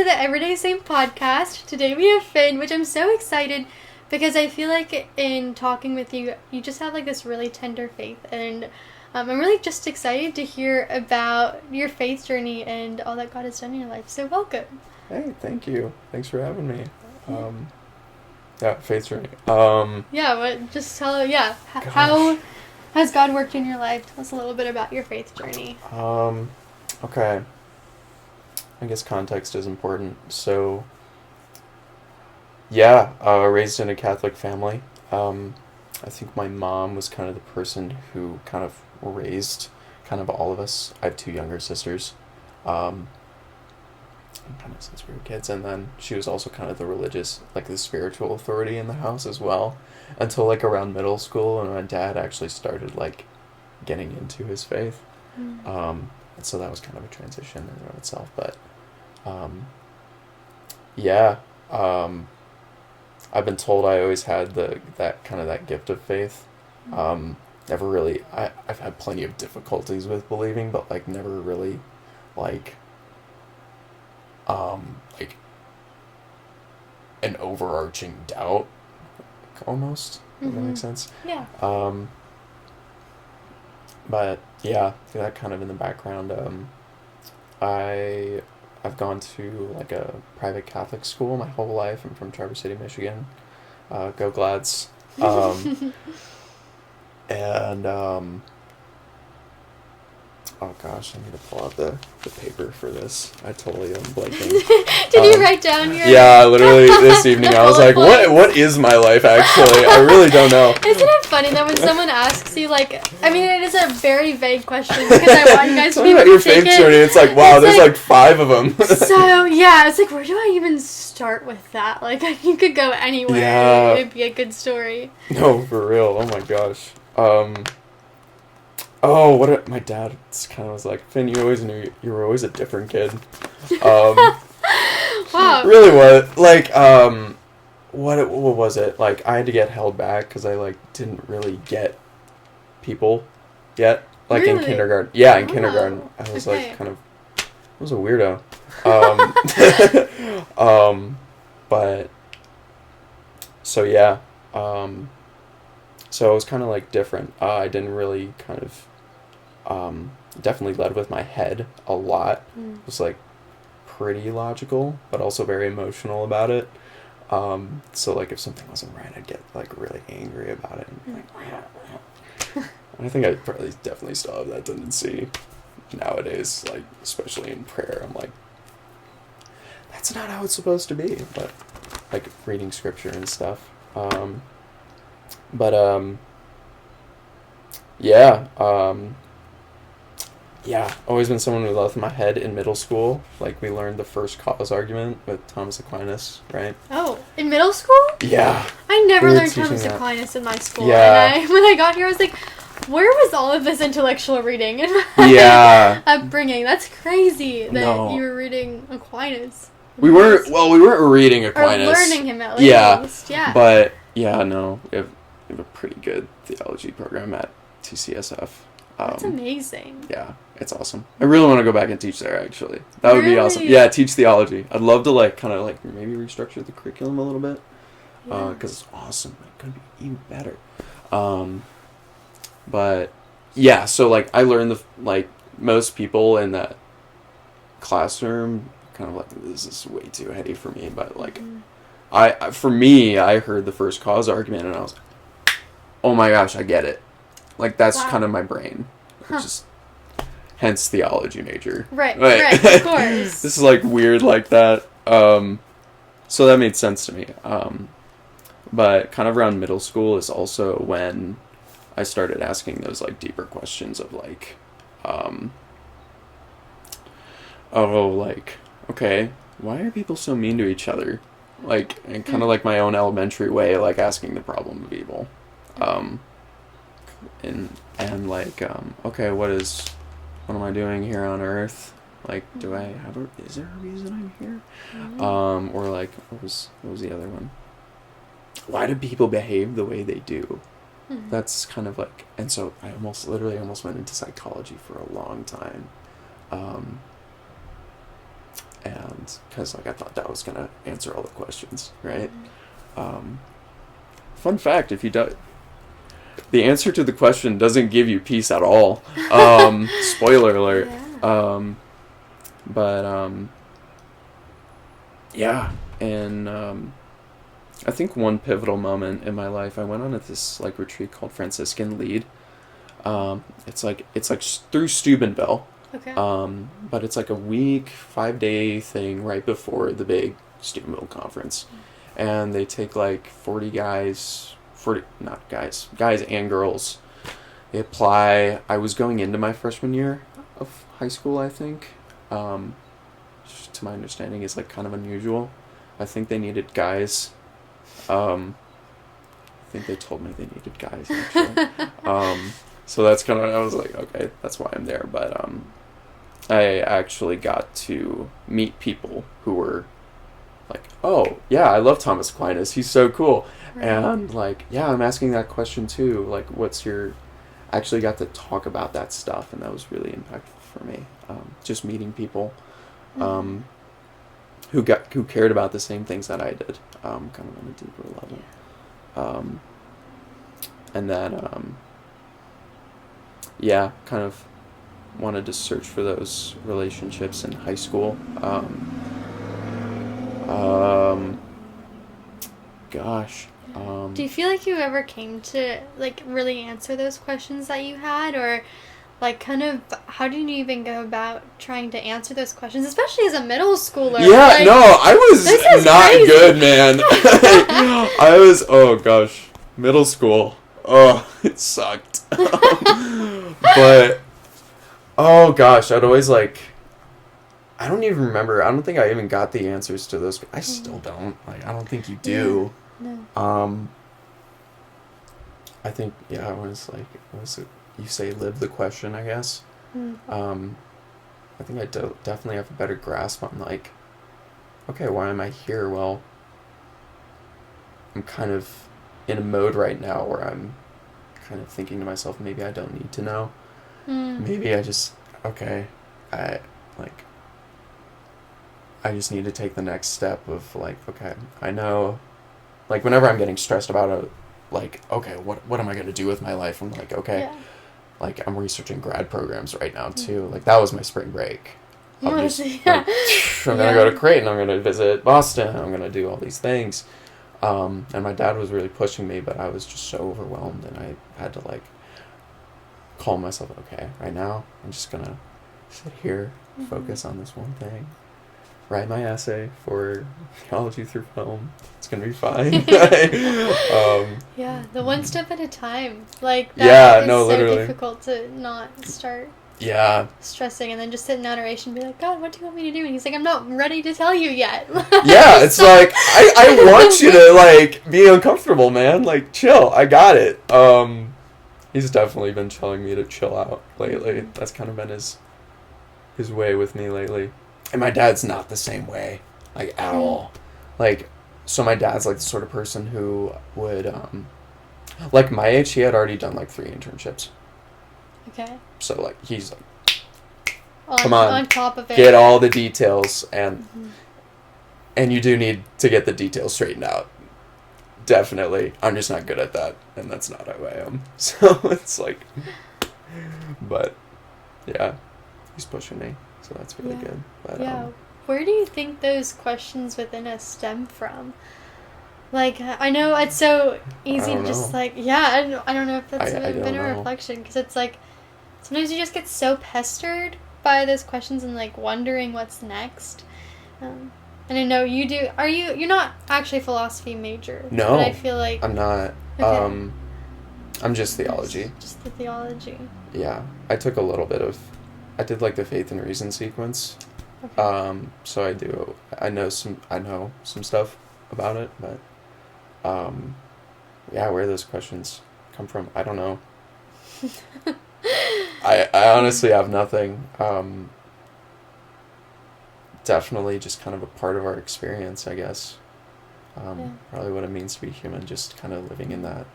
to the Everyday Saint podcast. Today we have Finn, which I'm so excited because I feel like in talking with you, you just have like this really tender faith, and I'm really just excited to hear about your faith journey and all that God has done in your life. So welcome. Hey, thank you. Thanks for having me. Faith journey. How has God worked in your life? Tell us a little bit about your faith journey. Okay. I guess context is important. So, raised in a Catholic family. I think my mom was kind of the person who kind of raised kind of all of us. I have two younger sisters. Kind of since we were kids, and then she was also kind of the religious, like the spiritual authority in the house as well, until like around middle school, and my dad actually started like getting into his faith. And so that was kind of a transition in and of itself, but I've been told I always had that gift of faith. Never really, I've had plenty of difficulties with believing, but like never really like an overarching doubt, almost. Does that make sense? Yeah. But yeah, that kind of in the background. I've gone to like a private Catholic school my whole life. I'm from Traverse City, Michigan. Go Glads. And oh gosh, I need to pull out the paper for this. I totally am blanking. Did you write down your... Yeah, literally this evening I was like, what is my life actually? I really don't know. Isn't it funny that when someone asks you, like, I mean, it is a very vague question because I want you guys to be about your faith journey. It's like, wow, there's like 5 of them. So, yeah, it's like, where do I even start with that? Like, you could go anywhere. Yeah. It'd be a good story. No, for real. Oh my gosh. My dad kind of was like, Finn, you always knew you were always a different kid. Wow. Really was, like, what was it? Like, I had to get held back because I, like, didn't really get people yet. Like, really? In kindergarten. Yeah, in kindergarten. I was, like, kind of, I was a weirdo. But, so, yeah. So it was kind of like different. I didn't really kind of, definitely led with my head a lot. It was like pretty logical, but also very emotional about it. So like if something wasn't right, I'd get like really angry about it. And like, and I think I definitely still have that tendency nowadays, like especially in prayer. I'm like, that's not how it's supposed to be. But like reading scripture and stuff. Always been someone who left my head in middle school. Like, we learned the first cause argument with Thomas Aquinas, right? Oh, in middle school? Yeah. I never learned Thomas Aquinas in my school. Yeah. And when I got here, I was like, where was all of this intellectual reading in my upbringing? That's crazy that you were reading Aquinas. We weren't reading Aquinas. Or learning him at least. Yeah. But, yeah, no. We have a pretty good theology program at TCSF. That's amazing. Yeah, it's awesome. I really want to go back and teach there, actually. That would be awesome. Yeah, teach theology. I'd love to, like, kind of, like, maybe restructure the curriculum a little bit. Because it's awesome. It could be even better. But, yeah, so, like, I learned, most people in that classroom kind of like, this is way too heady for me. But, like, I heard the first cause argument, and I was like, oh my gosh, I get it. Like, that's kind of my brain. Which is, hence theology major. Right, of course. This is, like, weird like that. So that made sense to me. But kind of around middle school is also when I started asking those, like, deeper questions of, like, okay, why are people so mean to each other? Like, and kind of like my own elementary way, like, asking the problem of evil. Okay, what am I doing here on earth? Like, is there a reason I'm here? Or like, what was the other one? Why do people behave the way they do? That's kind of like, and so I literally almost went into psychology for a long time. and because like I thought that was gonna answer all the questions, right? Fun fact: if you do, the answer to the question doesn't give you peace at all. Spoiler alert. Yeah. But yeah, and I think one pivotal moment in my life, I went on this like retreat called Franciscan Lead. It's like through Steubenville. Okay. But it's like a week, 5-day thing right before the big Steubenville conference. And they take like 40 guys, guys and girls. They apply. I was going into my freshman year of high school, I think. Which, to my understanding, is like kind of unusual. I think they needed guys. I think they told me they needed guys, actually. So that's kind of, I was like, okay, that's why I'm there. But I actually got to meet people who were like, oh, yeah, I love Thomas Aquinas. He's so cool. Right. And like, yeah, I'm asking that question too. Like, what's your... I actually got to talk about that stuff, and that was really impactful for me. Just meeting people who cared about the same things that I did, kind of on a deeper level. And then, yeah, kind of wanted to search for those relationships in high school. Gosh. Do you feel like you ever came to like really answer those questions that you had, or like kind of how did you even go about trying to answer those questions, especially as a middle schooler? Yeah, like, no, I was not crazy. good, man. I was, oh gosh, middle school. Oh, it sucked. But, oh gosh, I'd always like, I don't even remember. I don't think I even got the answers to those. I still don't. Like, I don't think you do. No. I think, yeah, it was like, you say live the question, I guess. I think I definitely have a better grasp on like, okay, why am I here? Well, I'm kind of in a mode right now where I'm kind of thinking to myself, maybe I don't need to know. Maybe I just, okay, I just need to take the next step of like, okay, I know, like whenever I'm getting stressed about it, like, okay, what am I going to do with my life? I'm like, okay, Yeah. like I'm researching grad programs right now too. Like that was my spring break. I'm going to go to Creighton, I'm going to visit Boston, I'm going to do all these things. And my dad was really pushing me, but I was just so overwhelmed, and I had to like calm myself. Okay, right now I'm just going to sit here, focus on this one thing, write my essay for theology through film. It's gonna be fine. Yeah, the one step at a time. Like that is so literally difficult to not start. Yeah. Stressing and then just sit in adoration and be like, God, what do you want me to do? And he's like, I'm not ready to tell you yet. Yeah, it's like I want you to like be uncomfortable, man. Like chill. I got it. He's definitely been telling me to chill out lately. That's kind of been his way with me lately. And my dad's not the same way, like, at all. Like, so my dad's, like, the sort of person who would, like, my age, he had already done, like, 3 internships. Okay. So, like, he's like, on top of it. Get all the details, and you do need to get the details straightened out. Definitely. I'm just not good at that, and that's not how I am. So, it's like, but, yeah, he's pushing me. So that's really good. But, where do you think those questions within us stem from? Like, I know it's so easy to just like, I don't know if that's been a reflection, because it's like, sometimes you just get so pestered by those questions and like wondering what's next. And I know you do. You're not actually a philosophy major. No. But I feel like I'm not. Okay. I'm just theology. Just the theology. Yeah. I took a little bit of... I did like the faith and reason sequence. Okay. So I know some stuff about it, but where those questions come from, I don't know. I honestly have nothing. Definitely just kind of a part of our experience, I guess. Probably what it means to be human, just kind of living in that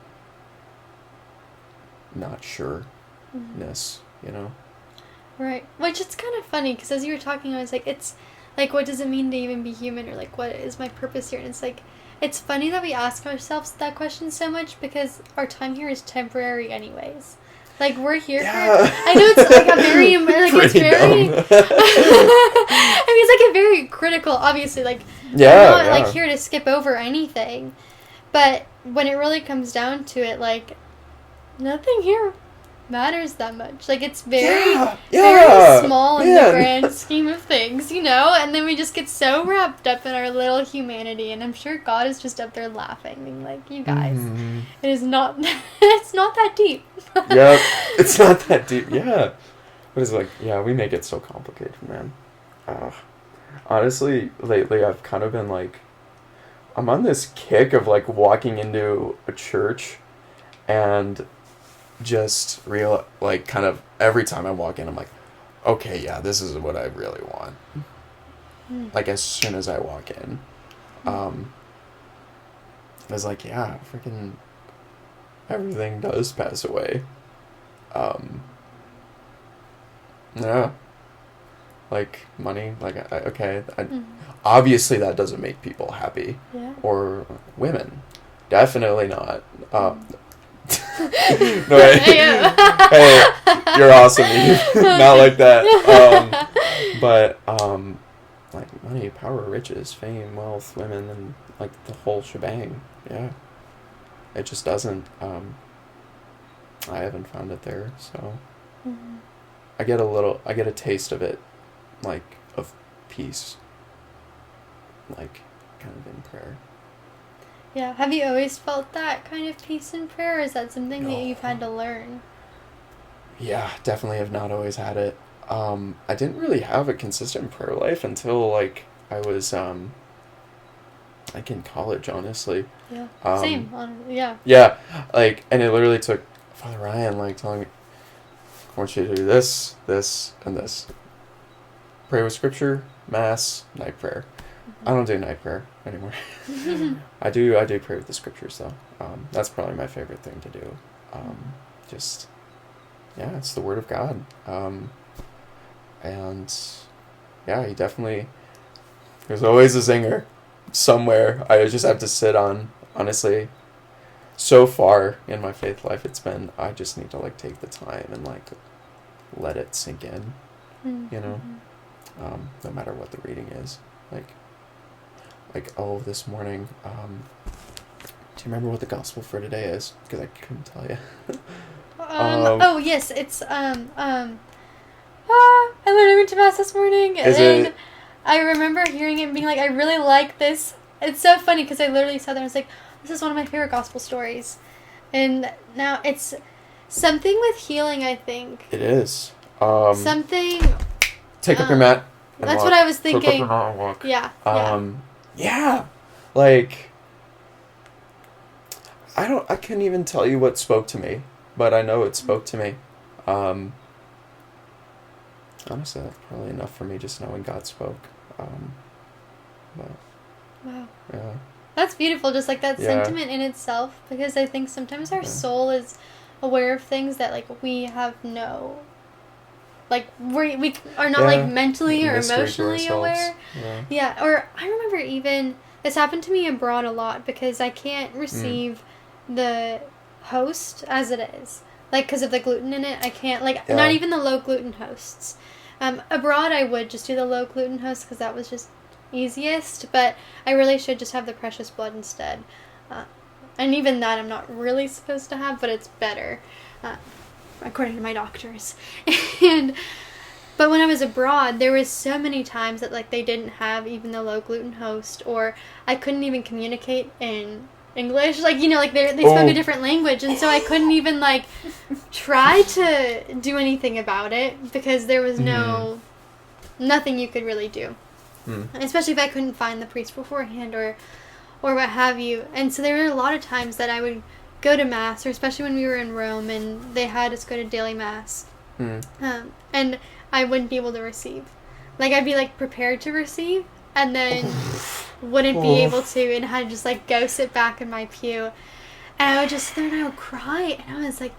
not sureness, you know? Right. Which it's kind of funny, because as you were talking, I was like, it's Like, what does it mean to even be human? Or, like, what is my purpose here? And it's like, it's funny that we ask ourselves that question so much because our time here is temporary anyways. Like, we're here for... I know it's, like, a very... Like, it's very... I mean, it's, like, a very critical... Obviously, like, I'm not, like, here to skip over anything. But when it really comes down to it, like, nothing here matters that much. Like, it's very small in the grand scheme of things, you know? And then we just get so wrapped up in our little humanity, and I'm sure God is just up there laughing, being like, you guys, it is not, it's not that deep. Yep, it's not that deep, But it's like, we make it so complicated, man. Honestly, lately I've kind of been like, I'm on this kick of, like, walking into a church and just kind of every time I walk in, I'm like, okay, this is what I really want. Like, as soon as I walk in, I was like, freaking everything does pass away. Like, money, like, obviously that doesn't make people happy. Or women. Definitely not. No, hey, you're awesome, Eve. Not like that. But like money, power, riches, fame, wealth, women, and like the whole shebang. It just doesn't. I haven't found it there, so I get a taste of it, like of peace, like kind of in prayer. Yeah. Have you always felt that kind of peace in prayer, or is that something that you've had to learn? Yeah, definitely have not always had it. I didn't really have a consistent prayer life until, like, I was, like, in college, honestly. Yeah. Same. Yeah. Yeah. Like, and it literally took Father Ryan, like, telling me, I want you to do this, this, and this. Pray with scripture, mass, night prayer. I don't do night prayer anymore. I do pray with the scriptures, though. That's probably my favorite thing to do. It's the word of God. And he definitely, there's always a zinger somewhere. I just have to sit on, honestly, so far in my faith life, it's been, I just need to, like, take the time and, like, let it sink in, you know, no matter what the reading is. This morning, do you remember what the gospel for today is? Because I couldn't tell you. Yes, it's, I went to mass this morning, and I remember hearing it and being like, I really like this. It's so funny, because I literally sat there and was like, this is one of my favorite gospel stories. And now it's something with healing, I think. It is. Something... Take up your mat and that's walk. what I was thinking. Take up your mat and walk. Yeah. Like, I couldn't even tell you what spoke to me, but I know it spoke to me. Honestly, that's probably enough for me, just knowing God spoke. Wow. Yeah. That's beautiful, just like that sentiment in itself, because I think sometimes our soul is aware of things that, like, we have no... Like, we are not, like, mentally or emotionally aware. Yeah, or I remember even... This happened to me abroad a lot, because I can't receive the host as it is. Like, because of the gluten in it, I can't... Like, not even the low-gluten hosts. Abroad, I would just do the low-gluten host, because that was just easiest. But I really should just have the precious blood instead. And even that I'm not really supposed to have, but it's better. According to my doctors. But when I was abroad, there was so many times that, like, they didn't have even the low gluten host, or I couldn't even communicate in English. Like, you know, like, they spoke a different language, and so I couldn't even, like, try to do anything about it, because there was nothing you could really do. Especially if I couldn't find the priest beforehand, or what have you. And so there were a lot of times that I would go to mass, or especially when we were in Rome and they had us go to daily mass, and I wouldn't be able to receive. Like, I'd be, like, prepared to receive, and then wouldn't be able to, and had to just, like, go sit back in my pew, and I would just sit there and I would cry, and I was like,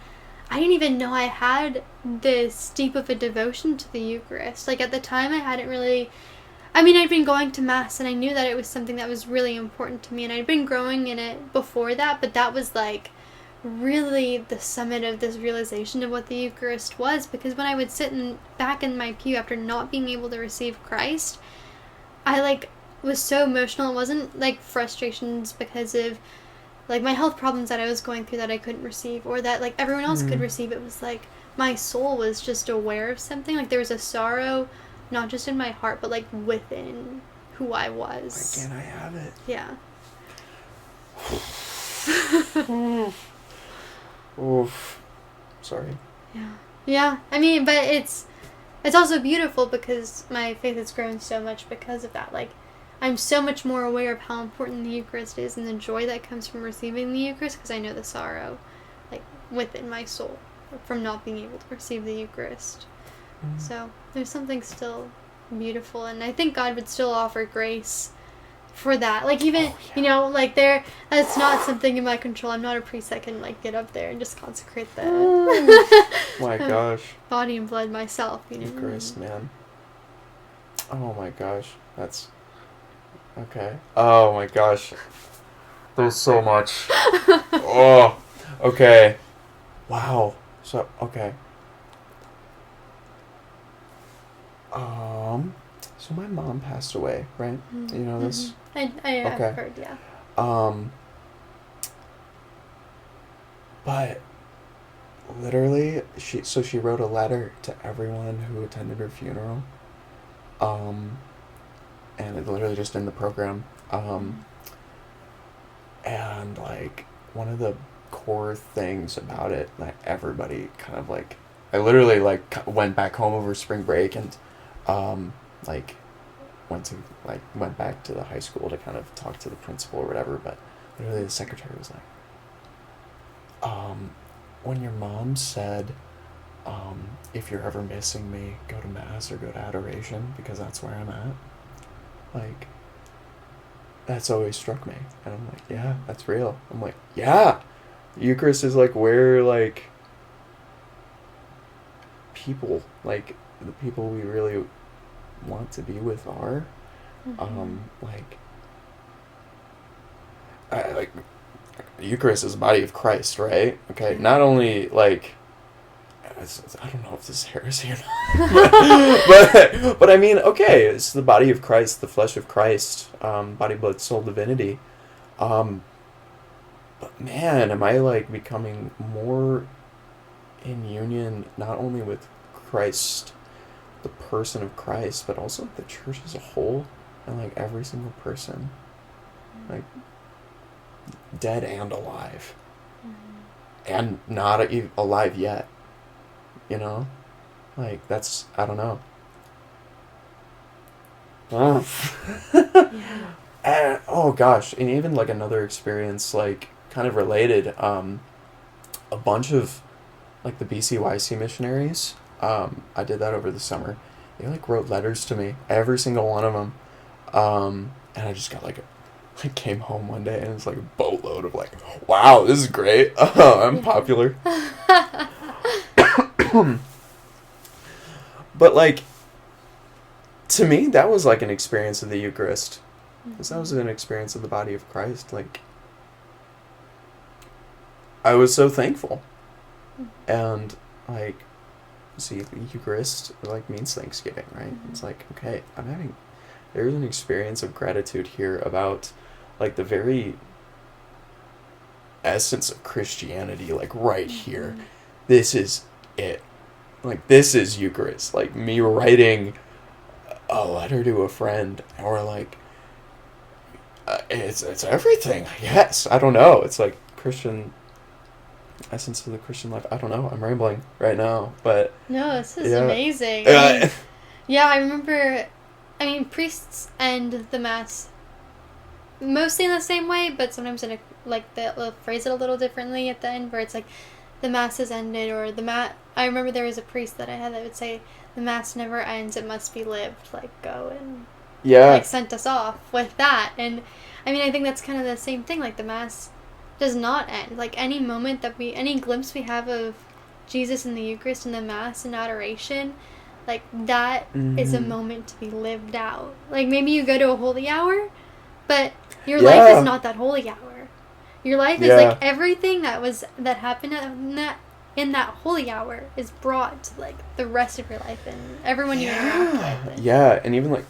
I didn't even know I had this deep of a devotion to the Eucharist. Like, at the time, I I mean, I'd been going to Mass, and I knew that it was something that was really important to me, and I'd been growing in it before that, but that was, like, really the summit of this realization of what the Eucharist was, because when I would sit back in my pew after not being able to receive Christ, I, like, was so emotional. It wasn't, like, frustrations because of, like, my health problems that I was going through that I couldn't receive, or that, like, everyone else could receive. It was, like, my soul was just aware of something. Like, there was a sorrow, not just in my heart, but, like, within who I was. Why can't I have it? Yeah. Oof. Sorry. Yeah. Yeah. I mean, but it's also beautiful because my faith has grown so much because of that. Like, I'm so much more aware of how important the Eucharist is and the joy that comes from receiving the Eucharist, because I know the sorrow, like, within my soul from not being able to receive the Eucharist. So there's something still beautiful, and I think God would still offer grace for that. Like, even, you know, like, that's not something in my control. I'm not a priest that can, like, get up there and just consecrate the my gosh. body and blood myself, you know. Eucharist, man. Oh my gosh. That's... Okay. Oh my gosh. There's so much. Oh. Okay. Wow. So, okay. So my mom passed away, right? You know this? I have heard, yeah. But literally, she wrote a letter to everyone who attended her funeral. And it literally just in the program. And, like, one of the core things about it, like, everybody kind of, like, I literally, like, went back home over spring break and, like, went back to the high school to kind of talk to the principal or whatever, but literally the secretary was like, when your mom said, if you're ever missing me, go to Mass or go to adoration, because that's where I'm at, like, that's always struck me. And I'm like, yeah, that's real. I'm like, yeah, the Eucharist is, like, where, like, people, like, the people we really want to be with are. Like, the Eucharist is the body of Christ, right? Okay, not only, like, I don't know if this is heresy or not, but I mean, okay, it's the body of Christ, the flesh of Christ, body, blood, soul, divinity. But man, am I, like, becoming more in union not only with Christ, the person of Christ, but also the church as a whole, and, like, every single person, like, dead and alive, and not alive yet, you know, like, that's, I don't know. And, oh gosh, and even, like, another experience, like, kind of related, a bunch of, like, the BCYC missionaries, I did that over the summer. They, like, wrote letters to me, every single one of them, and I just got, like, I came home one day and it was, like, a boatload of, like, wow, this is great, I'm popular. But, like, to me, that was, like, an experience of the Eucharist, because that was an experience of the body of Christ. Like, I was so thankful, and, like, see, the Eucharist, like, means Thanksgiving, right? It's like, okay, there's an experience of gratitude here about, like, the very essence of Christianity, like, right here. This is it. Like, this is Eucharist. Like, me writing a letter to a friend, or, like, it's everything, I guess. I don't know. It's, like, Christian essence of the Christian life. I don't know. I'm rambling right now, but... No, this is amazing. Yeah, I remember... I mean, priests end the Mass mostly in the same way, but sometimes they'll phrase it a little differently at the end, where it's like, the Mass is ended, or I remember there was a priest that I had that would say, the Mass never ends, it must be lived, like, go and, like, sent us off with that. And, I mean, I think that's kind of the same thing, like, the Mass does not end. Like, any moment any glimpse we have of Jesus in the Eucharist and the Mass and adoration, like that is a moment to be lived out. Like maybe you go to a holy hour, but your life is not that holy hour. Your life is like everything that happened in that holy hour is brought to like the rest of your life and everyone you interact with. Yeah, and even like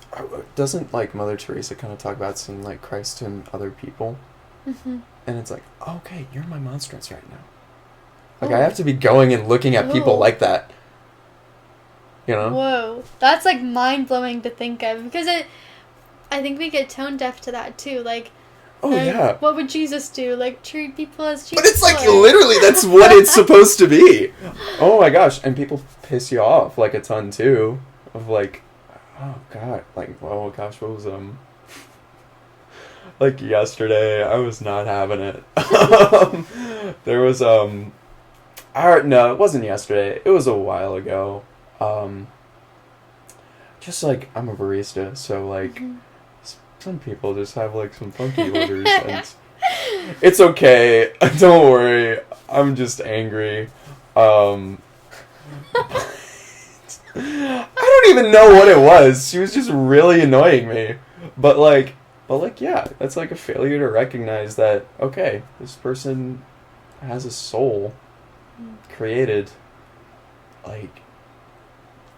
doesn't like Mother Teresa kind of talk about seeing like Christ in other people? Mm-hmm. And it's like, okay, you're my monstrance right now. Like I have to be going and looking at people like that. You know? Whoa, that's like mind blowing to think of because I think we get tone deaf to that too. Like, what would Jesus do? Like treat people as Jesus. But it's like literally that's what it's supposed to be. Oh my gosh, and people piss you off like a ton too. Of like, oh god, like oh gosh, what was like yesterday I was not having it. There was no, it wasn't yesterday. It was a while ago. Just like I'm a barista, so like some people just have like some funky orders, and it's okay. Don't worry. I'm just angry. I don't even know what it was. She was just really annoying me. But yeah, that's like a failure to recognize that okay, this person has a soul created like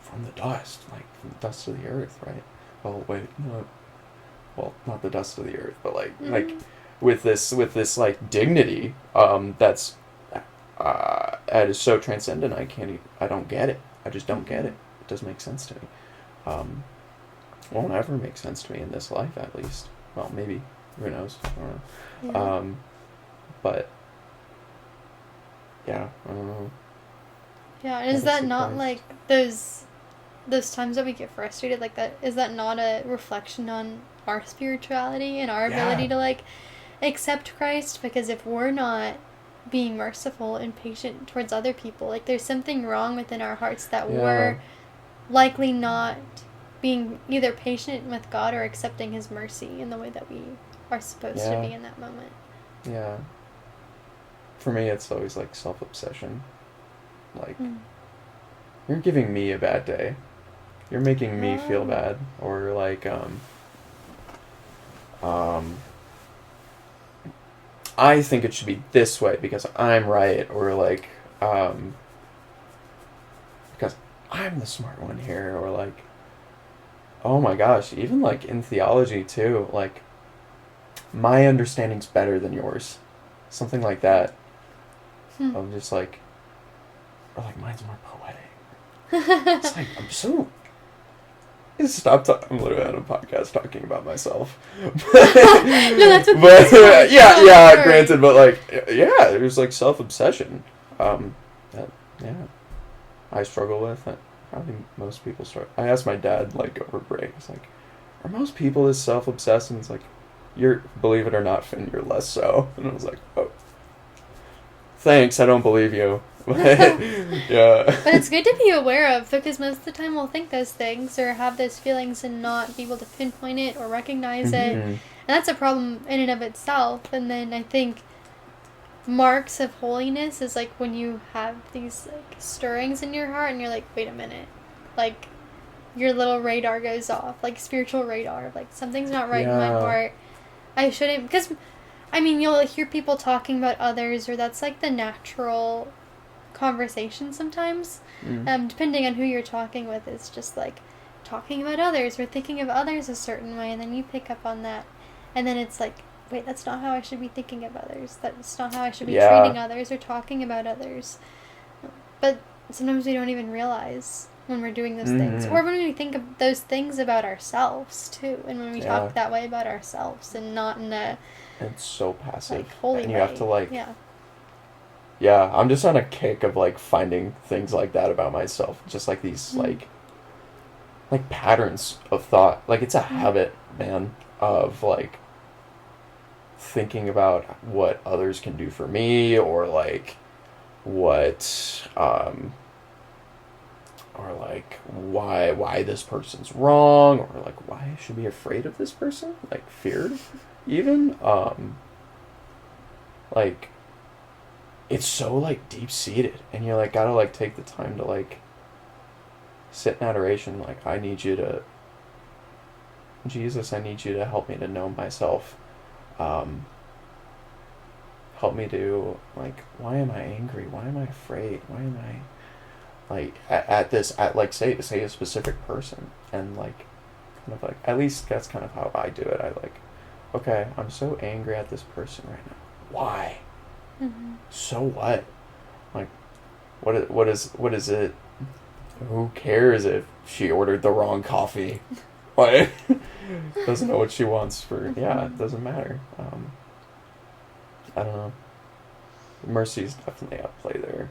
from the dust, like from the dust of the earth, right? Oh wait, no. Well, not the dust of the earth, but like with this like dignity that's that is so transcendent. I don't get it. I just don't get it. It doesn't make sense to me. Won't ever make sense to me in this life, at least. Well, maybe, who knows? I don't know. Yeah. But yeah, I don't know. Yeah, and is that not like those times that we get frustrated like that? Is that not a reflection on our spirituality and our ability to like accept Christ? Because if we're not being merciful and patient towards other people, like there's something wrong within our hearts that we're likely not being either patient with God or accepting His mercy in the way that we are supposed to be in that moment. Yeah. For me, it's always like self-obsession. Like, you're giving me a bad day. You're making me feel bad. Or like, I think it should be this way because I'm right. Or like, because I'm the smart one here. Or like, oh my gosh, even like in theology too, like, my understanding's better than yours. Something like that. I'm just like, or like mine's more poetic. It's like, I'm so... Stop talking. I'm literally on a podcast talking about myself. No, that's what but yeah, granted, but like, yeah, there's like self-obsession. That I struggle with. Probably most people start. I asked my dad like over break. It's like, are most people this self-obsessed? And it's like, believe it or not, Finn, you're less so. And I was like, oh, thanks. I don't believe you. Yeah. But it's good to be aware of, because most of the time we'll think those things or have those feelings and not be able to pinpoint it or recognize it. And that's a problem in and of itself. And then I think marks of holiness is like when you have these like stirrings in your heart and you're like, wait a minute, like your little radar goes off, like spiritual radar, like something's not right in my heart. I shouldn't, because I mean, you'll hear people talking about others, or that's like the natural conversation sometimes. Depending on who you're talking with, it's just like talking about others or thinking of others a certain way, and then you pick up on that, and then it's like, wait, that's not how I should be thinking of others. That's not how I should be treating others or talking about others. But sometimes we don't even realize when we're doing those things, or when we think of those things about ourselves too, and when we talk that way about ourselves and not in a it's so passive, like, holy and you way. have to like I'm just on a kick of like finding things like that about myself, just like these like patterns of thought. Like it's a habit, man, of like thinking about what others can do for me, or like what or like why this person's wrong, or like why I should be afraid of this person, like feared even, like it's so like deep seated, and you like gotta like take the time to like sit in adoration, like, I need you to, Jesus, I need you to help me to know myself. Help me to, like, why am I angry? Why am I afraid? Why am I, like, like, say a specific person, and, like, kind of, like, at least that's kind of how I do it. I, like, okay, I'm so angry at this person right now. Why? Mm-hmm. So what? Like, what is it? Who cares if she ordered the wrong coffee? Like, doesn't know what she wants for, yeah, it doesn't matter. I don't know. Mercy is definitely at play there,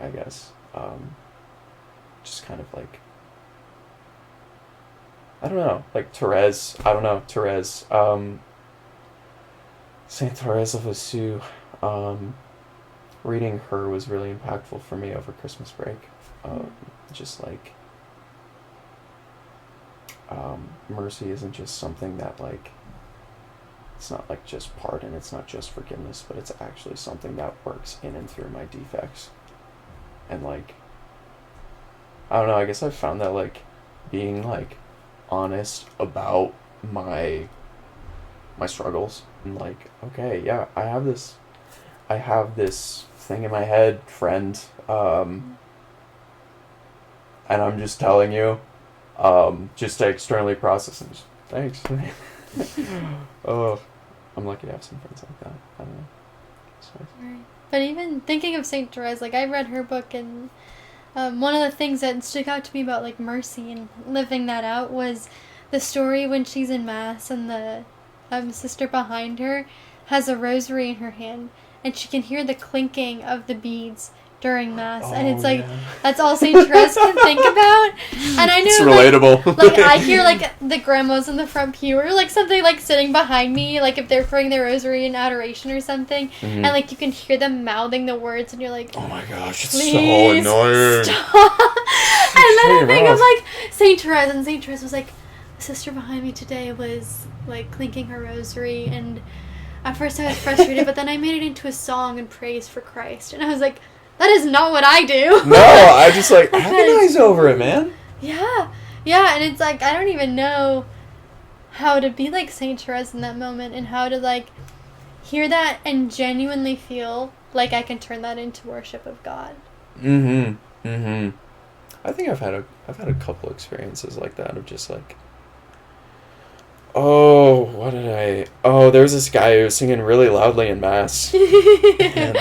I guess. Just kind of like, I don't know, like Therese, Saint Therese of Lisieux, reading her was really impactful for me over Christmas break. Just like, mercy isn't just something that, like, it's not like just pardon, it's not just forgiveness, but it's actually something that works in and through my defects. And, like, I don't know, I guess I've found that, like, being, like, honest about my struggles, and, like, okay, yeah, I have this thing in my head, friend, and I'm just telling you, just to externally process and just, thanks. Oh, I'm lucky to have some friends like that. I don't know. Right. But even thinking of Saint Therese, like, I read her book, and one of the things that stuck out to me about, like, mercy and living that out was the story when she's in Mass and the sister behind her has a rosary in her hand, and she can hear the clinking of the beads during Mass, and it's like, that's all Saint Therese can think about. And I know it's relatable. Like I hear, like, the grandmas in the front pew, or, like, something, like, sitting behind me, like, if they're praying their rosary in adoration or something, and, like, you can hear them mouthing the words, and you're like, oh my gosh, it's so annoying. Stop. And then I think of, like, Saint Therese, and Saint Therese was like, the sister behind me today was, like, clinking her rosary, and at first I was frustrated, but then I made it into a song and praise for Christ, and I was like, that is not what I do. No, I just, like, agonize over it, man. Yeah, and it's like, I don't even know how to be like Saint Therese in that moment, and how to, like, hear that and genuinely feel like I can turn that into worship of God. I think I've had a couple experiences like that of just, like, there was this guy who was singing really loudly in Mass. And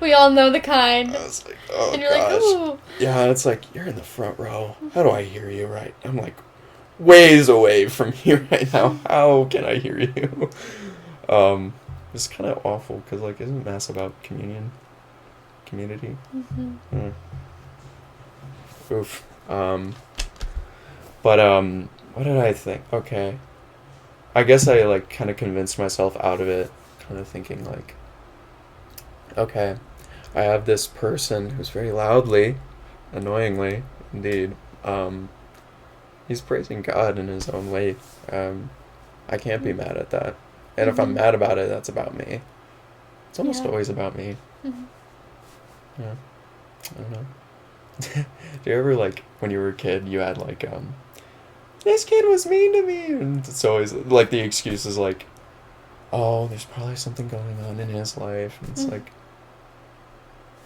we all know the kind. I was like, oh, and you're gosh. like, ooh. Yeah, it's like, you're in the front row. How do I hear you right? I'm, like, ways away from you right now. How can I hear you? It's kind of awful, because, like, isn't Mass about community? Oof. But, what did I think? Okay. I guess I, like, kind of convinced myself out of it, kind of thinking, like, okay, I have this person who's very loudly, annoyingly, indeed, he's praising God in his own way. I can't be mad at that. And if I'm mad about it, that's about me. It's almost always about me. Yeah. I don't know. Do you ever, like, when you were a kid, you had, like, this kid was mean to me, and it's always, like, the excuse is, like, oh, there's probably something going on in his life, and it's like,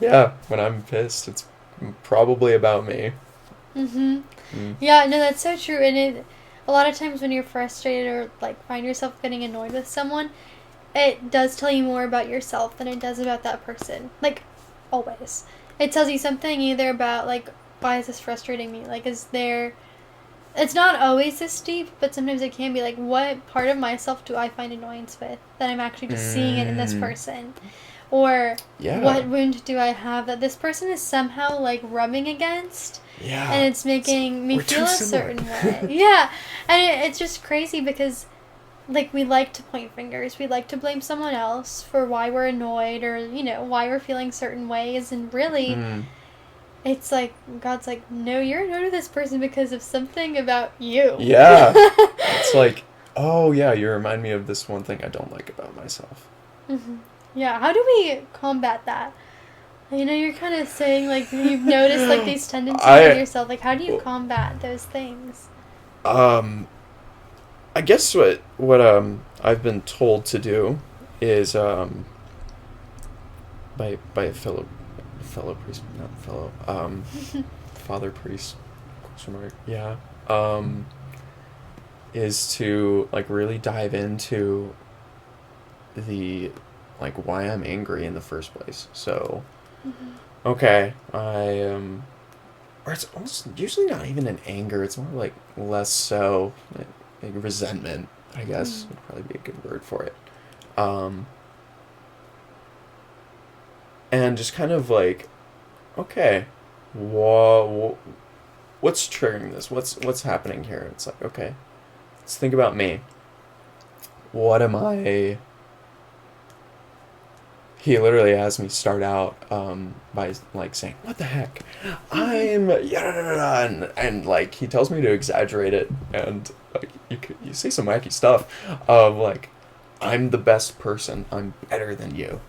yeah, when I'm pissed, it's probably about me. Yeah, no, that's so true. And a lot of times when you're frustrated or, like, find yourself getting annoyed with someone, it does tell you more about yourself than it does about that person. Like, always. It tells you something either about, like, why is this frustrating me? Like, it's not always this deep, but sometimes it can be, like, what part of myself do I find annoyance with that I'm actually just seeing it in this person? Or what wound do I have that this person is somehow, like, rubbing against? Yeah. And it's making me feel a certain way. Yeah. And it's just crazy because, like, we like to point fingers. We like to blame someone else for why we're annoyed or, you know, why we're feeling certain ways. And really, it's like, God's like, no, you're annoyed with this person because of something about you. Yeah. It's like, oh, yeah, you remind me of this one thing I don't like about myself. Yeah. How do we combat that? You know, you're kind of saying, like, you've noticed, like, these tendencies in yourself. Like, how do you combat those things? I guess what I've been told to do is by a fellow priest, not fellow father priest, question mark, yeah, is to like really dive into the like why I'm angry in the first place. So okay, I am, or it's almost usually not even an anger. It's more like less so like resentment, I guess would probably be a good word for it. And just kind of like, okay, what's triggering this? What's happening here? It's like, okay, let's think about me. What am I? He literally has me start out by like saying, "What the heck? I'm and like he tells me to exaggerate it, and like you say some wacky stuff of like, I'm the best person. I'm better than you.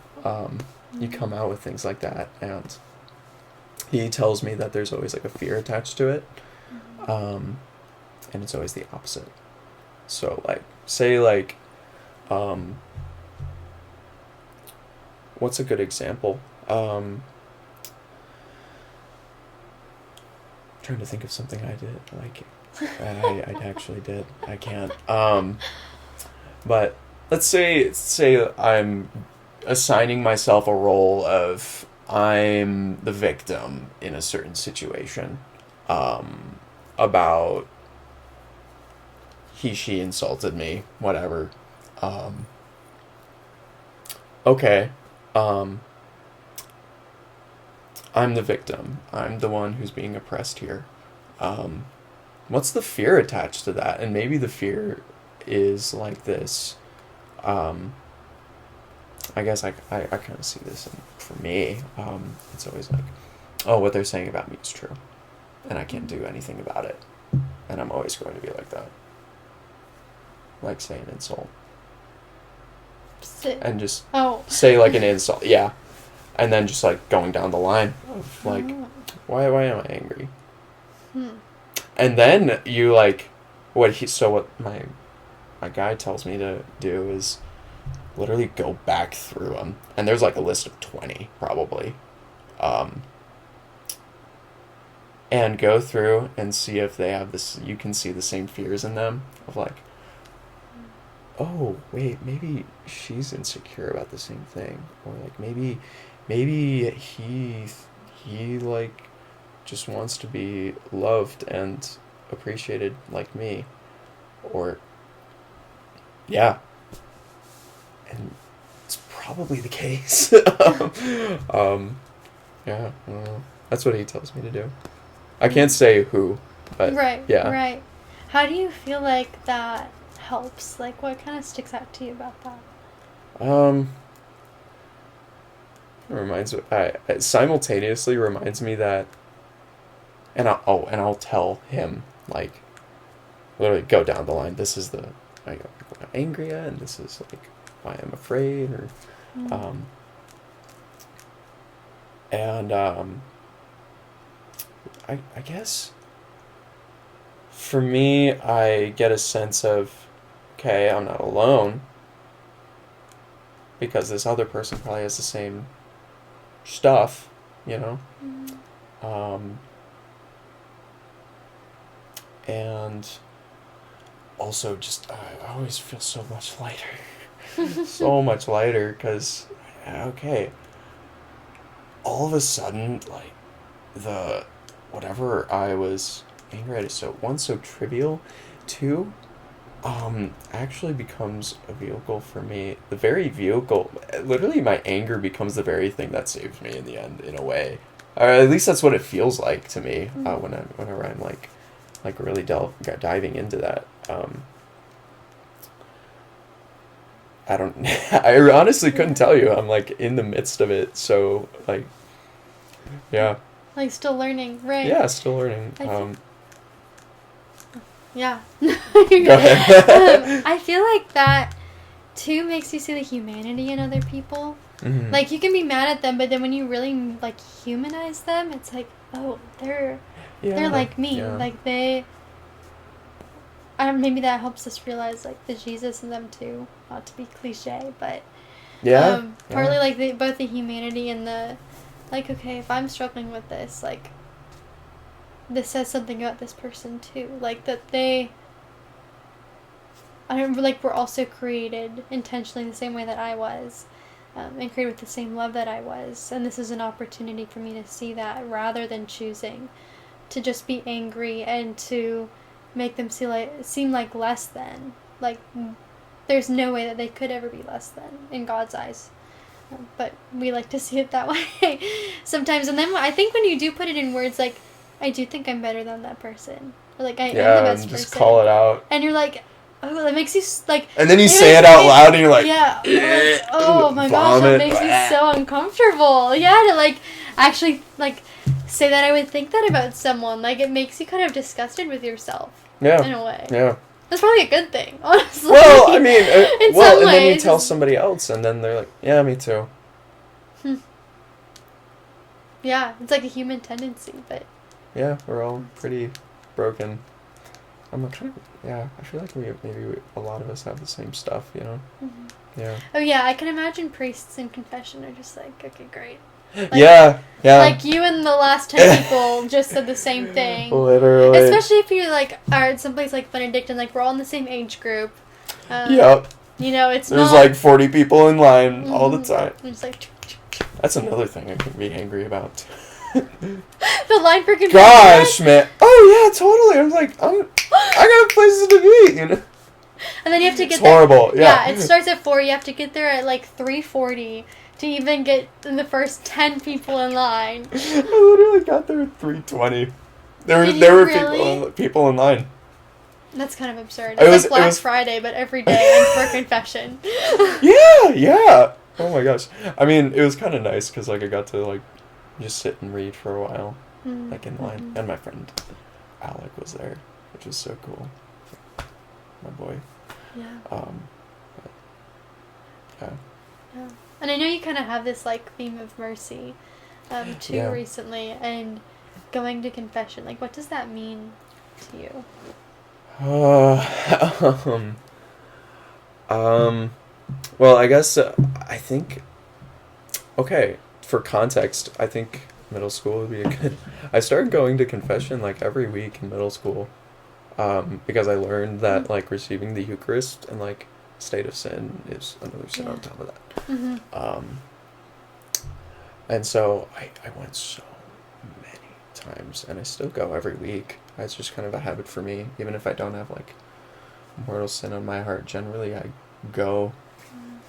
You come out with things like that, and he tells me that there's always like a fear attached to it, and it's always the opposite. So like, say like, what's a good example? Trying to think of something I did like I actually did. I can't. But let's say I'm assigning myself a role of I'm the victim in a certain situation, about she insulted me, whatever. Okay. I'm the victim. I'm the one who's being oppressed here. What's the fear attached to that? And maybe the fear is like this. I guess I kind of see this for me. It's always like, oh, what they're saying about me is true. And I can't do anything about it. And I'm always going to be like that. Like say an insult. And just say like an insult. Yeah. And then just like going down the line of like, why am I angry? And then you like, what my guy tells me to do is literally go back through them. And there's like a list of 20 probably. And go through and see if they have this, you can see the same fears in them of like, oh, wait, maybe she's insecure about the same thing. Or like maybe he like just wants to be loved and appreciated like me. Or yeah. And it's probably the case. Yeah, I don't know. That's what he tells me to do. I can't say who, but yeah. Right. How do you feel like that helps? Like, what kind of sticks out to you about that? It simultaneously reminds me that, and I'll tell him like, literally go down the line. This is what I'm angry at, and this is like why I'm afraid, or, I guess for me, I get a sense of, okay, I'm not alone, because this other person probably has the same stuff, you know? And also just, I always feel so much lighter. So much lighter, because, okay, all of a sudden, like, whatever I was angry at is so trivial, two, actually becomes a vehicle for me. The very vehicle, literally my anger becomes the very thing that saves me in the end, in a way. Or at least that's what it feels like to me, whenever I'm like really diving into that. I don't, I honestly couldn't tell you. I'm like in the midst of it, so like, yeah. Like still learning, right? Yeah, still learning. Yeah. Go ahead. I feel like that two, makes you see the humanity in other people. Mm-hmm. Like, you can be mad at them, but then when you really, like, humanize them, it's like, oh, they're like me. Yeah. Like, they... maybe that helps us realize, like, the Jesus in them, too. Not to be cliche, but... Yeah. Partly, like, both the humanity and the... Like, okay, if I'm struggling with this, like... This says something about this person, too. Like, that they... we're also created intentionally the same way that I was. And created with the same love that I was. And this is an opportunity for me to see that, rather than choosing to just be angry and to make them seem like less than. Like, there's no way that they could ever be less than in God's eyes. But we like to see it that way sometimes. And then I think when you do put it in words, like, I do think I'm better than that person. Or, like, I am the best person. Just call it out. And you're like... Oh, that makes you, like... And then you say it out loud, and you're like... Yeah. Oh, my gosh, that makes me so uncomfortable. Yeah, to, like, actually, like, say that I would think that about someone. Like, it makes you kind of disgusted with yourself. Yeah. In a way. Yeah. That's probably a good thing, honestly. Well, I mean... in some and ways. then you tell somebody else, and then they're like, yeah, me too. Yeah, it's like a human tendency, but... Yeah, we're all pretty broken. I'm kind of... Yeah, I feel like a lot of us have the same stuff, you know? Mm-hmm. Yeah. Oh, yeah, I can imagine priests in confession are just like, okay, great. Like, yeah. Like, you and the last 10 people just said the same thing. Literally. Especially if you, like, are at someplace like Benedictine, like, we're all in the same age group. Yep. You know, it's There's not... like 40 people in line all the time. It's like... That's another thing I can be angry about. The line for confession. Gosh, man. Oh, yeah, totally. I'm like, I got places to be, you know? And then you have to get it's horrible, yeah. Yeah, it starts at 4. You have to get there at, like, 3:40 to even get in the first 10 people in line. I literally got there at 3:20. There were people in line. That's kind of absurd. It's like Black Friday, but every day and for confession. Yeah. Oh my gosh. I mean, it was kind of nice because, like, I got to, like, just sit and read for a while, like, in line. And my friend Alec was there, which was so cool. My boy. Yeah. But, yeah. And I know you kind of have this, like, theme of mercy, too, recently, and going to confession. Like, what does that mean to you? Well, I guess, I think, okay, for context, I think middle school would be a good... I started going to confession, like, every week in middle school, because I learned that, like, receiving the Eucharist and, like, state of sin is another sin on top of that. And so I went so many times, and I still go every week. It's just kind of a habit for me, even if I don't have, like, mortal sin on my heart. Generally, I go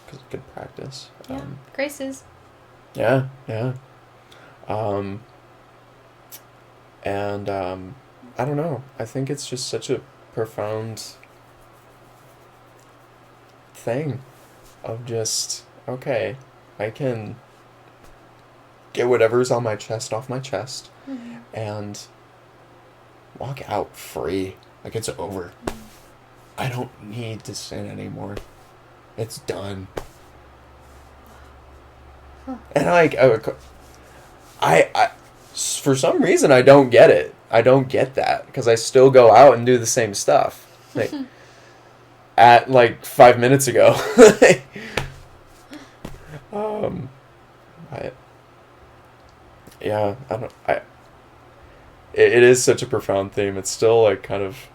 because it's good practice. Yeah, graces. Yeah. And I don't know. I think it's just such a profound thing of just, okay, I can get whatever's on my chest off my chest and walk out free. Like, it's over. I don't need to sin anymore. It's done. And, like, I for some reason, I don't get it. I don't get that, because I still go out and do the same stuff. Like, at, like, 5 minutes ago. It is such a profound theme. It's still, like, kind of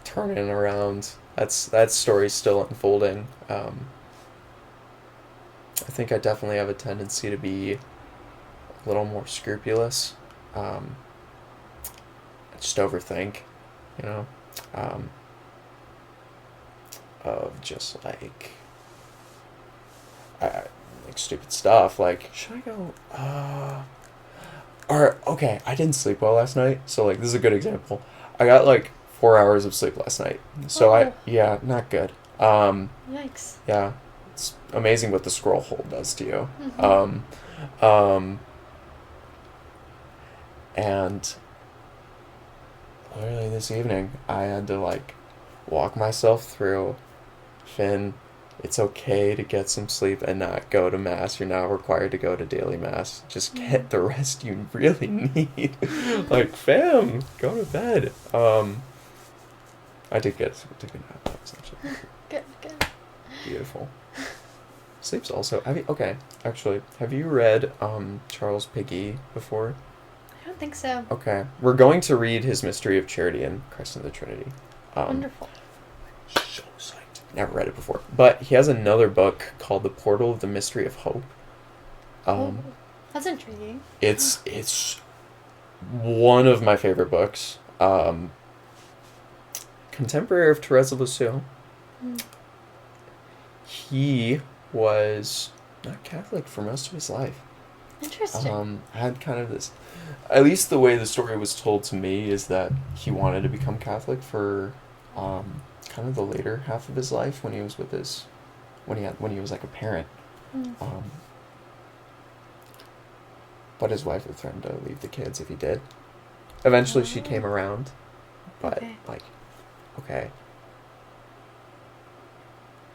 turning around. That story's still unfolding. I think I definitely have a tendency to be a little more scrupulous. I just overthink, you know, of just, like, like, stupid stuff. Like, should I go? Or, okay, I didn't sleep well last night, so, like, this is a good example. I got, like, 4 hours of sleep last night, so not good. Yikes. Yeah, it's amazing what the scroll hold does to you. And literally this evening, I had to, like, walk myself through, Finn, it's okay to get some sleep and not go to mass. You're not required to go to daily mass. Just get the rest you really need. Like, fam, go to bed. I did get a good nap. That was actually Good. beautiful. Sleep's also. Have you read Charles Piggy before? I don't think so. Okay, we're going to read his Mystery of Charity and Christ and the Trinity. Wonderful. So psyched. Never read it before, but he has another book called The Portal of the Mystery of Hope. That's intriguing. It's one of my favorite books. Contemporary of Therese of Lisieux. He was not Catholic for most of his life. Interesting. Had kind of this, at least the way the story was told to me is that he wanted to become Catholic for kind of the later half of his life when he was with when he was like a parent. But his wife would threaten to leave the kids if he did. Eventually she came around, but okay,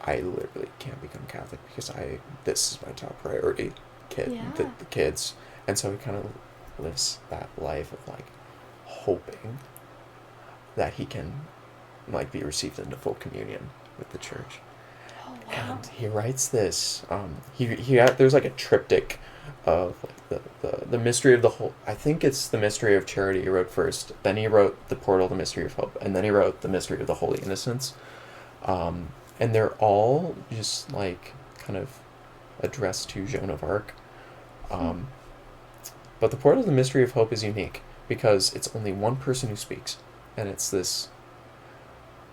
I literally can't become Catholic because this is my top priority, the kids. And so he kind of lives that life of like hoping that he can like be received into full communion with the church. Oh, wow. And he writes this, there's like a triptych of like the mystery of the whole, I think it's the mystery of charity he wrote first, then he wrote the portal, the mystery of hope, and then he wrote the mystery of the holy innocents. And they're all just like kind of addressed to Joan of Arc. But the portal of the mystery of hope is unique because it's only one person who speaks, and it's this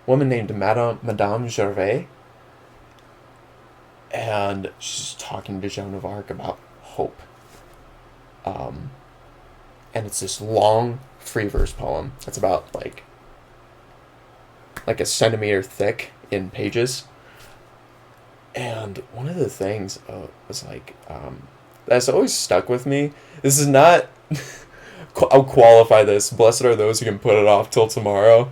woman named Madame Gervais, and she's talking to Joan of Arc about hope. And it's this long free verse poem. It's about like a centimeter thick in pages. And one of the things was like that's always stuck with me. This is not. I'll qualify this. Blessed are those who can put it off till tomorrow.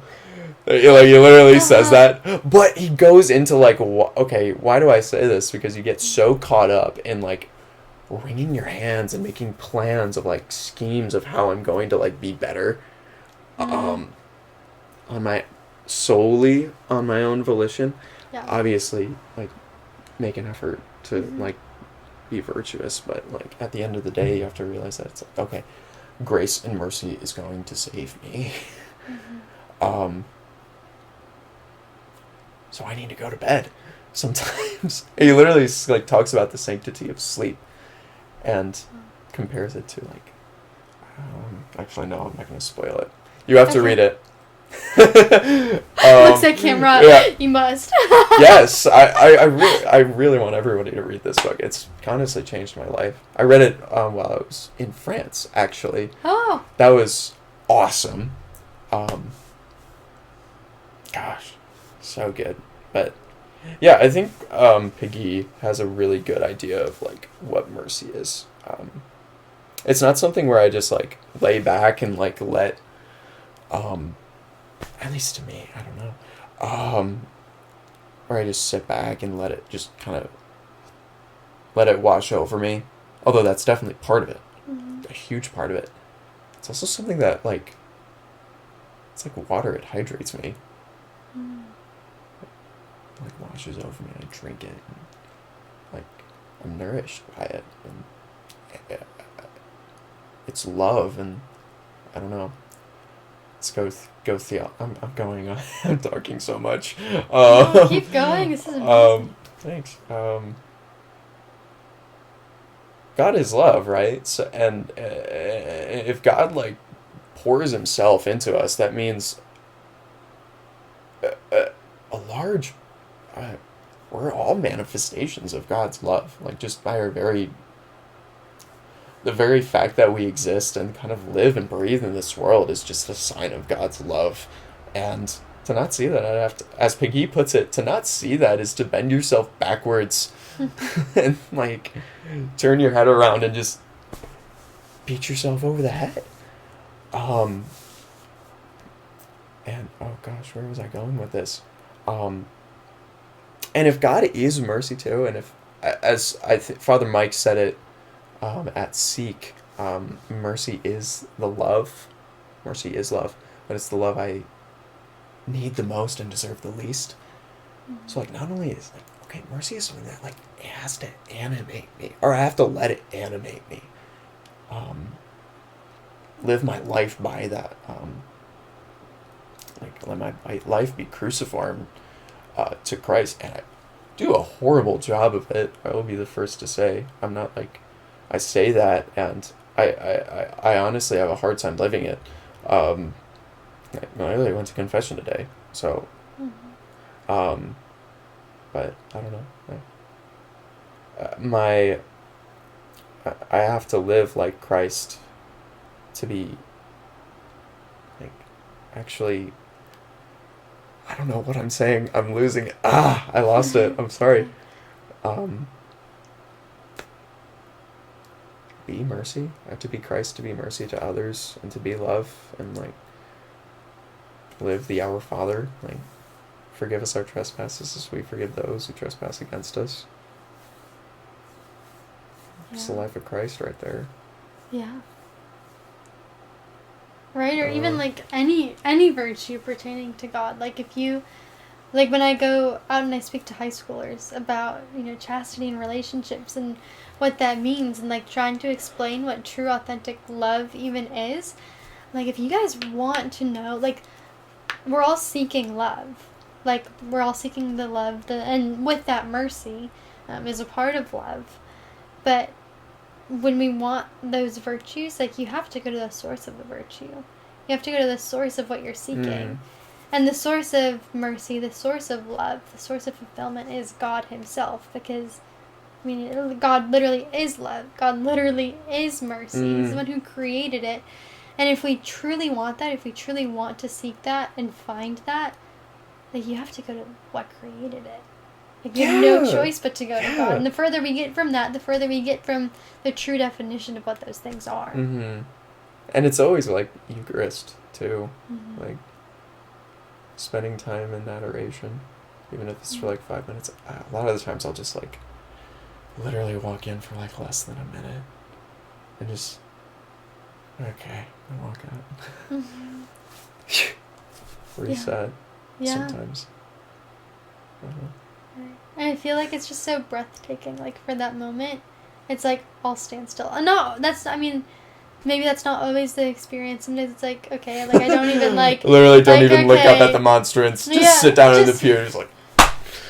He literally says that, but he goes into like, why do I say this? Because you get so caught up in like wringing your hands and making plans of like schemes of how I'm going to like be better, solely on my own volition. Yeah. Obviously, like make an effort to like be virtuous, but like at the end of the day, you have to realize that it's like, okay, grace and mercy is going to save me. So I need to go to bed sometimes. He literally like talks about the sanctity of sleep and compares it to like actually no, I'm not going to spoil it. You have to read it. Looks at camera. Yeah. You must. Yes, I really want everybody to read this book. It's honestly changed my life. I read it while I was in France, actually. Oh. That was awesome. Gosh, so good. But yeah, I think Piggy has a really good idea of like what mercy is. It's not something where I just like lay back and like let at least to me, I don't know, where I just sit back and let it just kind of let it wash over me. Although that's definitely part of it, a huge part of it. It's also something that like, it's like water, it hydrates me. Like washes over me, I drink it, and like I'm nourished by it, and it's love, and I don't know. Let's go Theo. I'm going on. I'm talking so much. No, keep going. This is amazing. Thanks. God is love, right? So, and if God like pours Himself into us, that means a large. We're all manifestations of God's love. Like just by the very fact that we exist and kind of live and breathe in this world is just a sign of God's love. And to not see that, I'd have to, as Piggy puts it, to not see that is to bend yourself backwards and like turn your head around and just beat yourself over the head. And oh gosh, where was I going with this? And if God is mercy too, and if, as Father Mike said it at Seek, mercy is the love. Mercy is love, but it's the love I need the most and deserve the least. Mm-hmm. So, like, not only is, like, okay, mercy is something that, like, it has to animate me, or I have to let it animate me. Live my life by that. Like, let my life be cruciformed to Christ, and I do a horrible job of it. I will be the first to say. I'm not, like, I say that, and I honestly have a hard time living it. I really went to confession today, so, Mm-hmm. but I don't know. I have to live like Christ to be, like, actually, I don't know what I'm saying. I'm losing it. I lost it. I'm sorry. Be mercy. I have to be Christ to be mercy to others and to be love and, like, live the Our Father. Like, forgive us our trespasses as we forgive those who trespass against us. It's the life of Christ right there. Yeah. Right, or even like any virtue pertaining to God. Like if you, like when I go out and I speak to high schoolers about, chastity and relationships and what that means, and like trying to explain what true authentic love even is. Like if you guys want to know, like we're all seeking love. Like we're all seeking the love, and with that mercy is a part of love. But when we want those virtues, like you have to go to the source of the virtue. You have to go to the source of what you're seeking. And the source of mercy, the source of love, the source of fulfillment is God himself. Because, God literally is love. God literally is mercy. He's the one who created it. And if we truly want that, if we truly want to seek that and find that, like you have to go to what created it. Like you have no choice but to go to God. And the further we get from that, the further we get from the true definition of what those things are. Mm-hmm. And it's always, like, Eucharist, too. Mm-hmm. Like, spending time in adoration, even if it's for, like, 5 minutes. A lot of the times I'll just, like, literally walk in for, like, less than a minute. And just, okay, and walk out. Mm-hmm. Reset. Yeah. Sometimes. And I feel like it's just so breathtaking. Like, for that moment, it's like, all stand still. No, maybe that's not always the experience. Sometimes it's like, okay, like, I don't even, like... Literally don't like, even look up at the monstrance. Just sit down in the pew and just, like...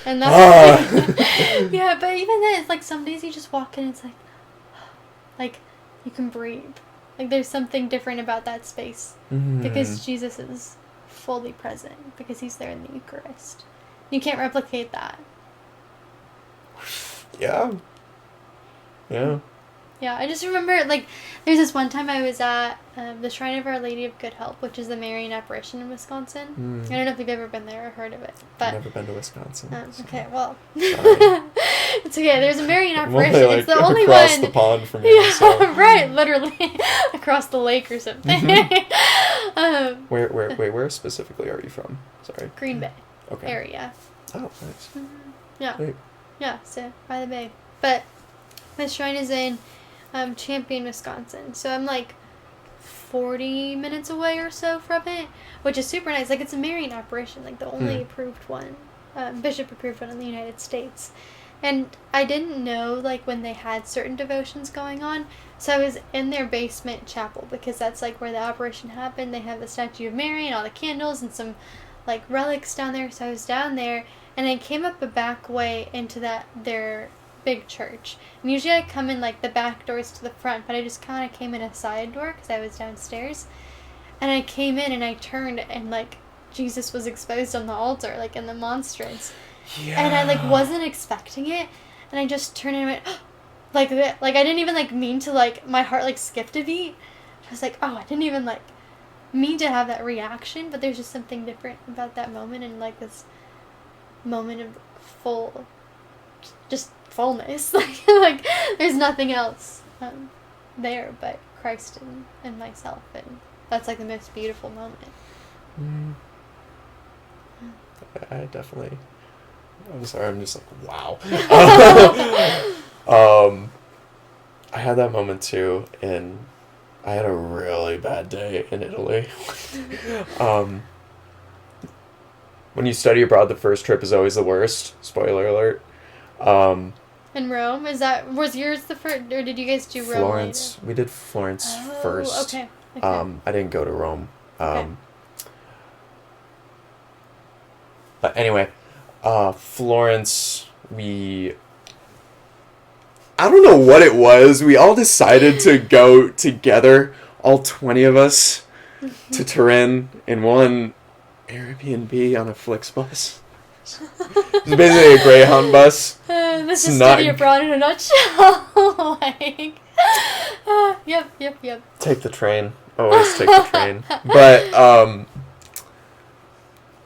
And that's... Yeah, but even then, it's like, some days you just walk in and it's like, you can breathe. Like, there's something different about that space. Mm-hmm. Because Jesus is fully present. Because he's there in the Eucharist. You can't replicate that. Yeah. Yeah, I just remember, like, there's this one time I was at the Shrine of Our Lady of Good Help, which is the Marian apparition in Wisconsin. I don't know if you've ever been there or heard of it. But I've never been to Wisconsin. So. Okay, well. It's okay, there's a Marian apparition. Only, like, it's the only across one. The pond from here. Yeah, so. Right, literally. Across the lake or something. Mm-hmm. Where specifically are you from? Sorry. Green Bay okay. area. Oh, nice. Mm-hmm. Yeah. Sweet. Yeah, so by the bay. But this shrine is in Champion, Wisconsin. So I'm like 40 minutes away or so from it, which is super nice. Like, it's a Marian apparition, like the only approved one, bishop approved one in the United States. And I didn't know, like, when they had certain devotions going on. So I was in their basement chapel because that's, like, where the apparition happened. They have the statue of Mary and all the candles and some, like, relics down there. So I was down there, and I came up a back way into their big church. And usually I come in, like, the back doors to the front, but I just kind of came in a side door because I was downstairs. And I came in and I turned, and, like, Jesus was exposed on the altar, like, in the monstrance. Yeah. And I, like, wasn't expecting it, and I just turned and went, like, I didn't even, like, mean to, like, my heart, like, skipped a beat. I was like, oh, I didn't even, like, mean to have that reaction, but there's just something different about that moment, and, like, this moment of fullness. like, there's nothing else there but Christ and myself, and that's, like, the most beautiful moment. I definitely... I'm sorry, I'm just like, wow. I had that moment too, and I had a really bad day in Italy. When you study abroad, the first trip is always the worst. Spoiler alert. In Rome? Was yours the first, or did you guys do Rome Florence. later? We did Florence first. Okay. I didn't go to Rome. Okay. But anyway, Florence, I don't know what it was. We all decided to go together, all 20 of us, to Turin in one Airbnb on a Flixbus. It's basically a Greyhound bus. This It's is not- study abroad in a nutshell. Yep. Take the train. Always take the train. But,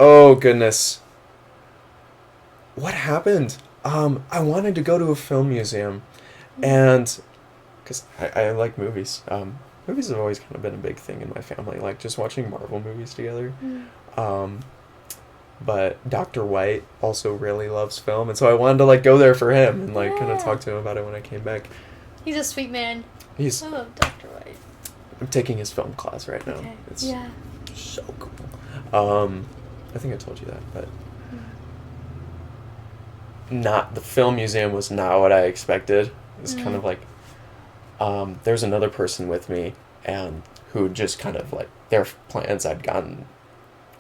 oh goodness. What happened? I wanted to go to a film museum. And, because I like movies. Movies have always kind of been a big thing in my family. Like, just watching Marvel movies together. But Dr. White also really loves film. And so I wanted to, like, go there for him and, like, kind of talk to him about it when I came back. He's a sweet man. I love Dr. White. I'm taking his film class right now. Okay. It's Yeah. so cool. I think I told you that, but the film museum was not what I expected. It was kind of like there's another person with me and who just kind of like their plans I'd gotten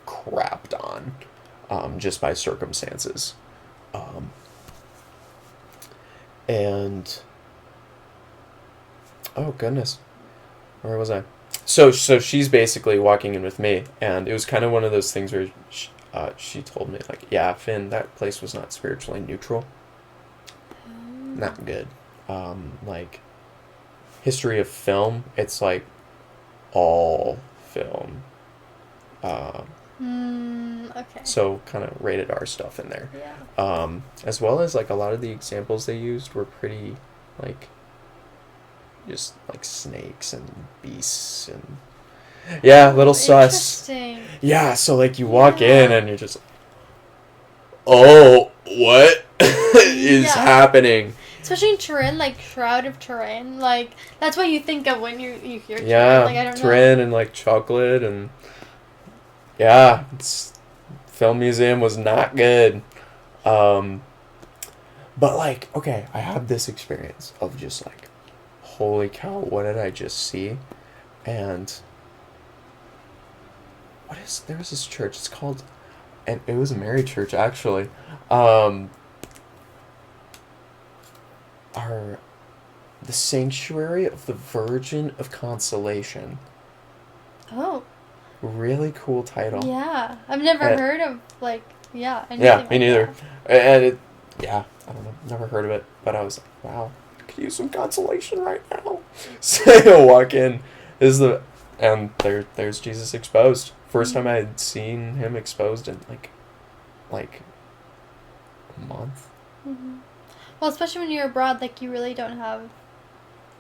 crapped on just by circumstances. And oh goodness, where was I? So she's basically walking in with me, and it was kind of one of those things where she told me, like, yeah, Finn, that place was not spiritually neutral. Not good. Like, history of film, it's like all film. Okay. So kind of rated R stuff in there. Yeah. As well as, like, a lot of the examples they used were pretty, like, just like snakes and beasts and yeah, little sus. Interesting. Yeah, so like you walk in and you're just, oh, what is happening? Especially in Turin, like Shroud of Turin, like that's what you think of when you hear Turin. Yeah, Like I don't Turin know. and like chocolate and yeah, film museum was not good. But like, okay, I had this experience of just like, holy cow, what did I just see? And there was this church, it's called, and it was a Mary church actually. The Sanctuary of the Virgin of Consolation. Oh. Really cool title. Yeah. I've never heard of like anything Yeah, like me neither. that. And I don't know, never heard of it, but I was like, wow, I could use some consolation right now. So I walk in, and there's Jesus exposed. First time I had seen him exposed in like a month. Mm-hmm. Well, especially when you're abroad, like you really don't have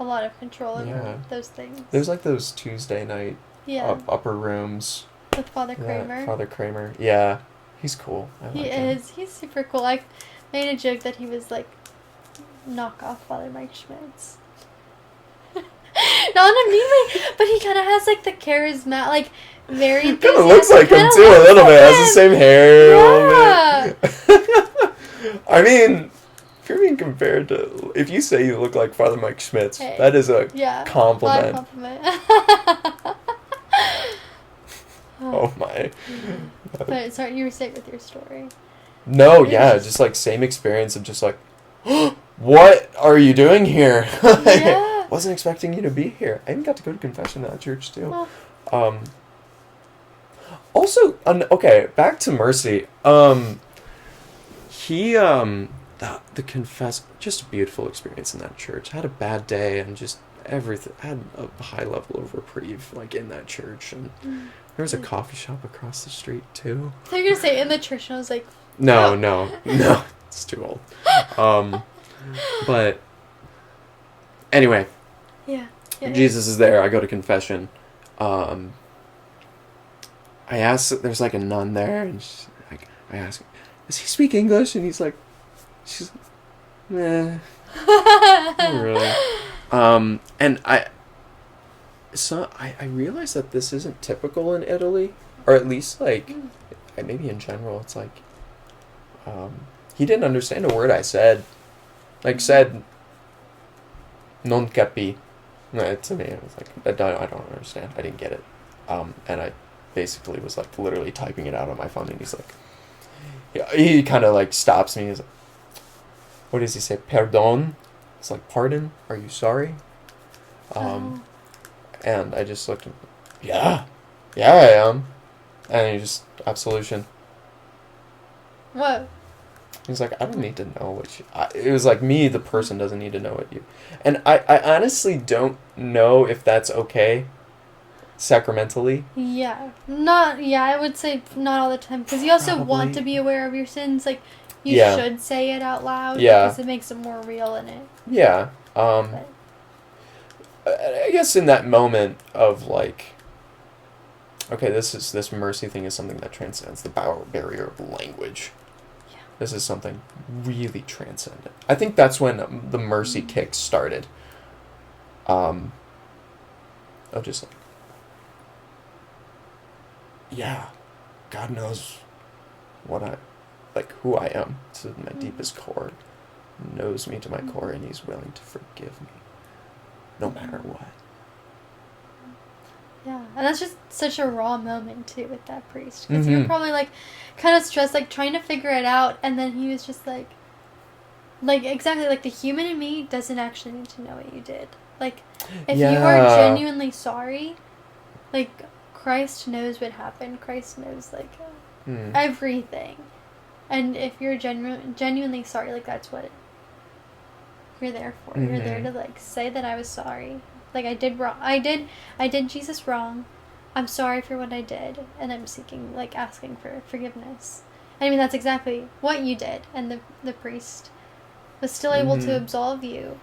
a lot of control over those things. There's like those Tuesday night upper rooms. With Father Kramer. Father Kramer. Yeah. He's cool. He is. He's super cool. I made a joke that he was like knockoff Father Mike Schmitz. Not in a mean way, but he kind of has like the charisma, like very. Kind of looks like him too a little bit. Has the same hair a little bit. I mean, if you're being compared to, if you say you look like Father Mike Schmitz, that is a compliment. Oh my. But sorry, you were saying with your story. No, just like same experience of just like, what are you doing here? Wasn't expecting you to be here. I even got to go to confession at that church too. Also, okay, back to Mercy. He the confess, just a beautiful experience in that church. I had a bad day and just everything. I had a high level of reprieve like in that church, and there was a coffee shop across the street too. So you're gonna say in the church, and I was like, no, it's too old. But anyway, Jesus is there. I go to confession. I ask. There's like a nun there, and I ask, does he speak English? And she's like, nah, not really. And I realized that this isn't typical in Italy, or at least like, maybe in general, it's like, he didn't understand a word I said. Like said, non capi. To me, it was like, I don't understand. I didn't get it. And I basically was like literally typing it out on my phone, and he's like, he kind of like stops me. He's like, what does he say? Pardon? It's like, pardon? Are you sorry? And I just looked at him, yeah, I am. And he just, absolution. What? He's like, I don't need to know what you... it was like, me, the person, doesn't need to know what you... And I honestly don't know if that's okay, sacramentally. Yeah. I would say not all the time. Because you also want to be aware of your sins. Like, you should say it out loud. Yeah. Because it makes it more real in it. Yeah. I guess in that moment of, like... Okay, this mercy thing is something that transcends the barrier of language. This is something really transcendent. I think that's when the mercy kick started. Of just like, yeah, God knows who I am to my deepest core. Knows me to my core, and he's willing to forgive me, no matter what. Yeah, and that's just such a raw moment, too, with that priest. Because you were probably, like, kind of stressed, like, trying to figure it out, and then he was just like, exactly, like, the human in me doesn't actually need to know what you did. Like, if you are genuinely sorry, like, Christ knows what happened. Christ knows, like, everything. And if you're genuinely sorry, like, that's what you're there for. You're there to, like, say that I was sorry. Like, I did wrong. I did Jesus wrong. I'm sorry for what I did. And I'm seeking, like, asking for forgiveness. And I mean, that's exactly what you did. And the priest was still able to absolve you.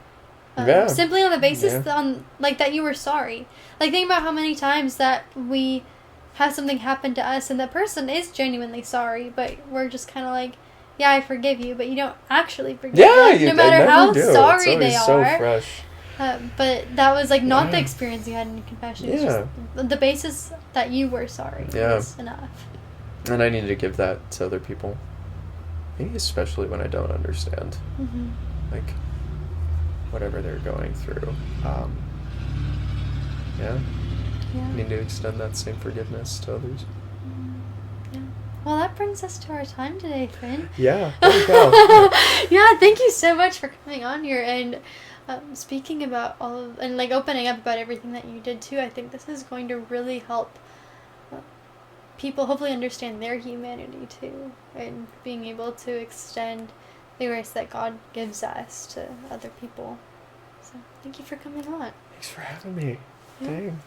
Simply on the basis on, like, that you were sorry. Like, think about how many times that we have something happen to us and the person is genuinely sorry, but we're just kind of like, yeah, I forgive you, but you don't actually forgive them. No matter how sorry they are. So fresh. But that was, like, not the experience you had in confession. It's just the basis that you were sorry was enough. And I need to give that to other people. Maybe especially when I don't understand. Like, whatever they're going through. I need to extend that same forgiveness to others. Yeah. Well, that brings us to our time today, Finn. Yeah, there you go. Yeah, thank you so much for coming on here and... speaking about all of, and like opening up about everything that you did too. I think this is going to really help people hopefully understand their humanity too, and being able to extend the grace that God gives us to other people. So thank you for coming on. Thanks for having me. Dang.